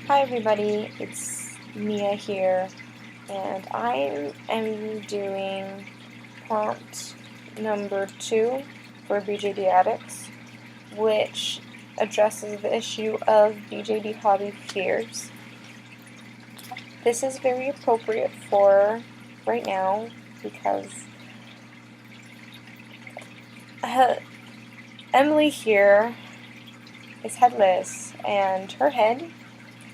Hi everybody, it's Mia here, and I am doing prompt number 2 for BJD Addicts, which addresses the issue of BJD hobby fears. This is very appropriate for right now because Emily here is headless, and her head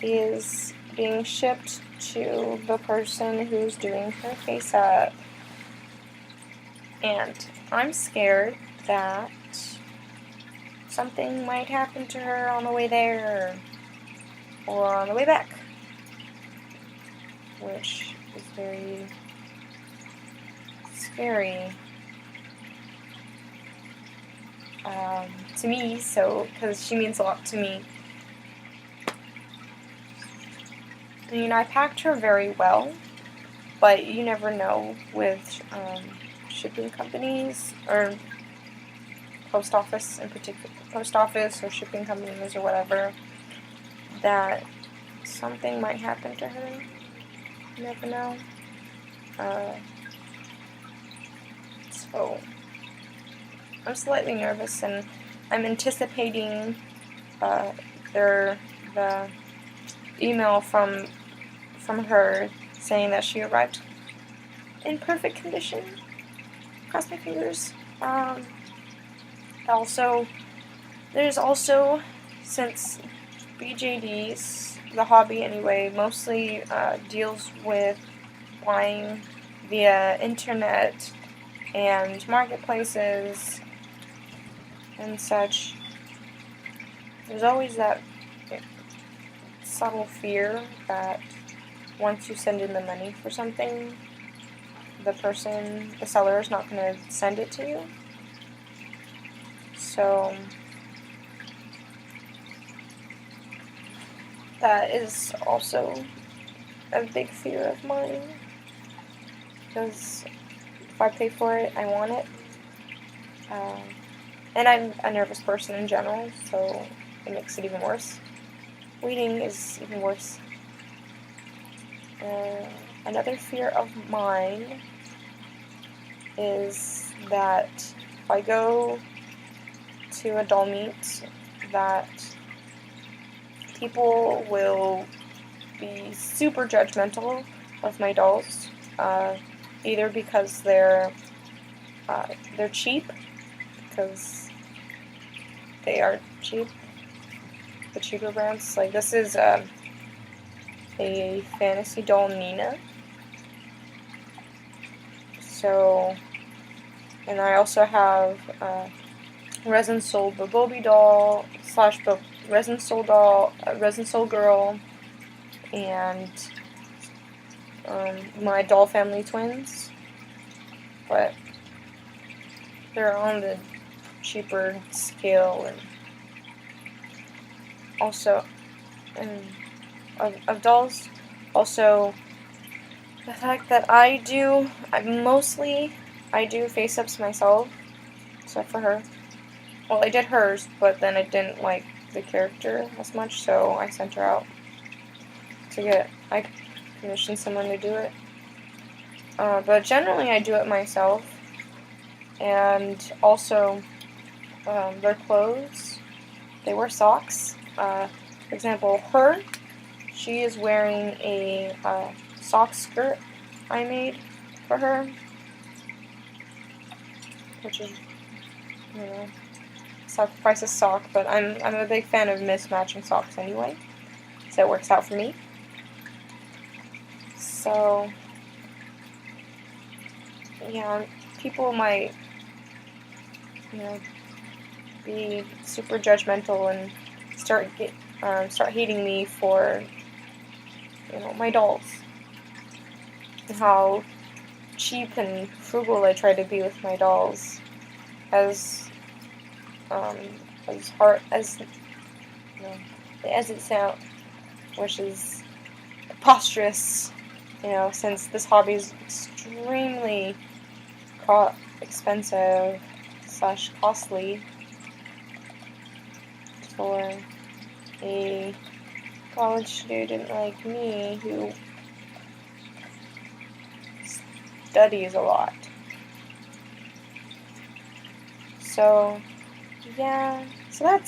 is being shipped to the person who's doing her face up. And I'm scared that something might happen to her on the way there or on the way back, which is very scary to me, because she means a lot to me. I packed her very well, but you never know with shipping companies or post office in particular, post office or shipping companies or whatever, that something might happen to her. You never know. So I'm slightly nervous, and I'm anticipating the email from her saying that she arrived in perfect condition. Cross my fingers. There's also, since BJD's, the hobby anyway, mostly deals with buying via internet and marketplaces and such, there's always that subtle fear that once you send in the money for something, the seller is not going to send it to you. So that is also a big fear of mine, because if I pay for it, I want it. And I'm a nervous person in general, so it makes it even worse. Waiting is even worse. Another fear of mine is that if I go to a doll meet, that people will be super judgmental of my dolls, either because they're cheap, because they are cheap, the cheaper brands. Like, this is a fantasy doll Nina. So, and I also have Resin Soul Bobobi doll / Resin Soul doll, Resin Soul girl, and my doll family twins, but they're on the cheaper scale, and also of dolls. Also, the fact that I do face ups myself, except for her. Well, I did hers, but then I didn't like the character as much, so I sent her out I commissioned someone to do it. But generally I do it myself. And also, their clothes, they wear socks. For example, she is wearing a sock skirt I made for her, which is, sacrifice a sock, but I'm a big fan of mismatching socks anyway, so it works out for me. So, yeah, people might, be super judgmental and start hating me for, my dolls, and how cheap and frugal I try to be with my dolls, as hard as it sounds, which is preposterous, since this hobby is extremely expensive / costly for a college student like me who studies a lot. So, yeah, so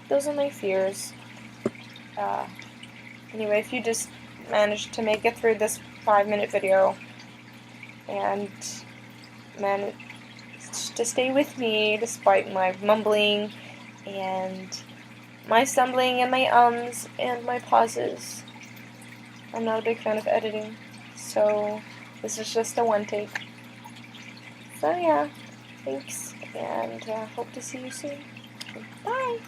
those are my fears. Anyway, if you just managed to make it through this 5-minute video and managed to stay with me despite my mumbling and my stumbling and my ums and my pauses. I'm not a big fan of editing, so this is just a one take. So yeah, thanks, and hope to see you soon. Bye!